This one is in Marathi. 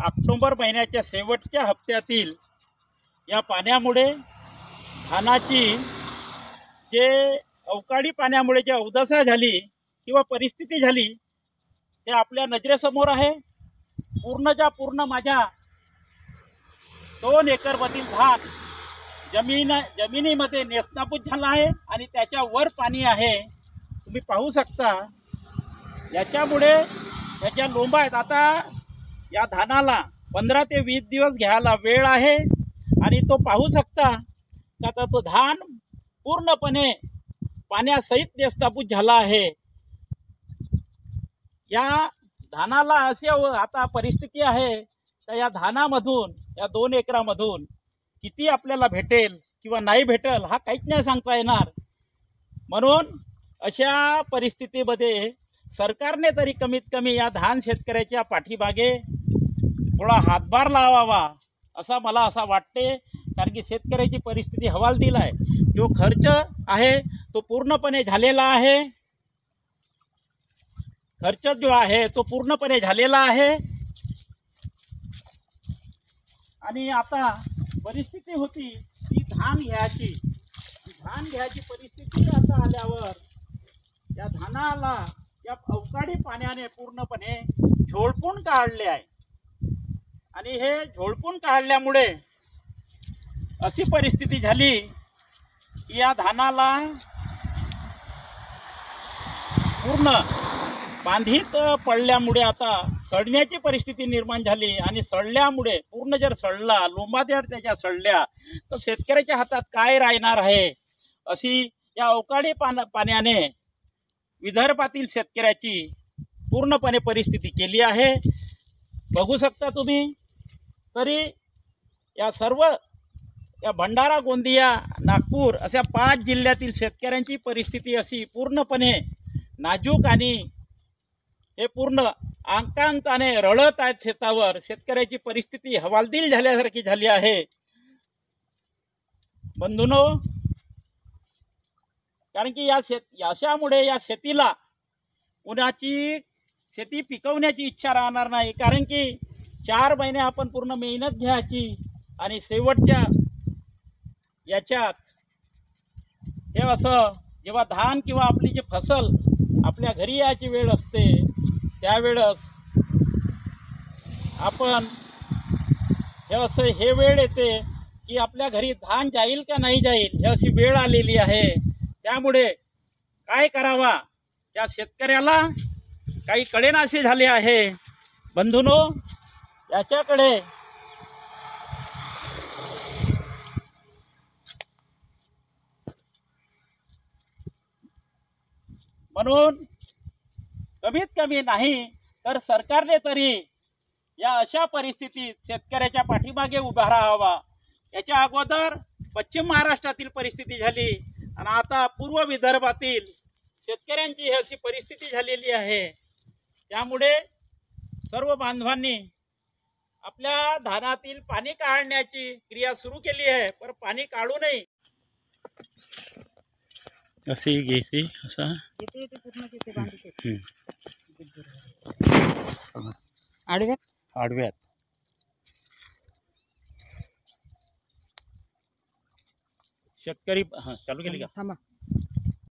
ऑक्टोबर महिन्याच्या शेवटच्या हप्त्यातील या पाण्यामुळे धानाची जे अवकाळी पाण्यामुळे जे अवदशा झाली किंवा परिस्थिती झाली ते आपल्या नजरेसमोर आहे। पूर्ण माझ्या 2 एकरमधील धान जमिनीमध्ये नेस्तनाबूत झाला आहे आणि त्याच्या वर पाणी आहे, तुम्ही पाहू शकता। याच्यामुळे त्याच्या लोंबा आहेत। आता या धानाला 15 ते 20 दिवस घ्यायला वेळ आहे आणि तो पाहू शकता का आता तो धान पूर्णपणे पाण्यासहित नेस्तनाबूत झाला आहे। या धानाला अशी आता परिस्थिती आहे तर या धानामधून या 2 एकरामधून किती आपल्याला भेटेल किंवा नाही भेटेल हा काहीच नाही सांगता येणार। म्हणून अशा परिस्थितीमध्ये सरकारने तरी कमीत कमी या धान शेतकऱ्याच्या पाठीमागे थोडा हातभार लावावा असा मला असा वाटते। कारण की शेतकऱ्याची परिस्थिती हवालदिल आहे। जो खर्च आहे तो पूर्णपणे झालेला आहे। खर्च जो आहे तो पूर्णपणे झालेला आहे आणि आता परिस्थिती होती की धान घ्यायची परिस्थिती आता आल्यावर या धानाला या अवकाळी पाण्याने पूर्णपणे झोडपून काढले आहे आणि हे झोडपून काढल्यामुळे अशी परिस्थिती झाली की या धानाला पूर्ण बांधीत पडल्यामुळे आता सडण्याची परिस्थिती निर्माण झाली आणि सडल्यामुळे पूर्ण जर सडला लोंबा जर त्याच्या सडल्या तर शेतकऱ्याच्या हातात काय राहणार आहे। अशी या अवकाळी पाण्याने विदर्भातील शेतकऱ्याची पूर्णपणे परिस्थिती केली आहे। बघू शकता तुम्ही। तरी या सर्व या भंडारा गोंदिया नागपूर अशा 5 जिल्ह्यातील शेतकऱ्यांची परिस्थिती अशी पूर्णपणे नाजूक आणि हे पूर्ण आकांताने रडत आहेत शेतावर। शेतकऱ्याची परिस्थिती हवालदिल झाल्यासारखी झाली आहे बंधूंनो। कारण की याच्यामुळे या शेतीला उन्हाची शेती पिकवण्याची इच्छा राहणार नाही। कारण की 4 महिने आपण पूर्ण मेहनत घ्यायची आणि शेवटच्या याच्यात हे असं जेव्हा धान किंवा आपली जी फसल आपल्या घरी यायची वेळ असते त्यावेळेस आपण हे वेळ येते की आपल्या घरी धान जाईल का नाही जाईल ही अशी वेळ आलेली आहे। त्यामुळे काय करावा या शेतकऱ्याला काही कळेनासे झाले आहे बंधूंनो। याच्याकडे म्हणून कमीत कमी नाही तर सरकारने तरी या अशा परिस्थितीत शेतकऱ्याच्या पाठीमागे उभा राहावा। याच्या अगोदर पश्चिम महाराष्ट्रातील परिस्थिती झाली आणि आता पूर्व विदर्भातील शेतकऱ्यांची अशी परिस्थिती झालेली आहे। त्यामुळे सर्व बांधवांनी आपल्या धानातील पाणी काढण्याची क्रिया सुरू केली आहे, पण पाणी काढू नये असे घ्यायचे असा आडव्यात शेतकरी चालू केली का?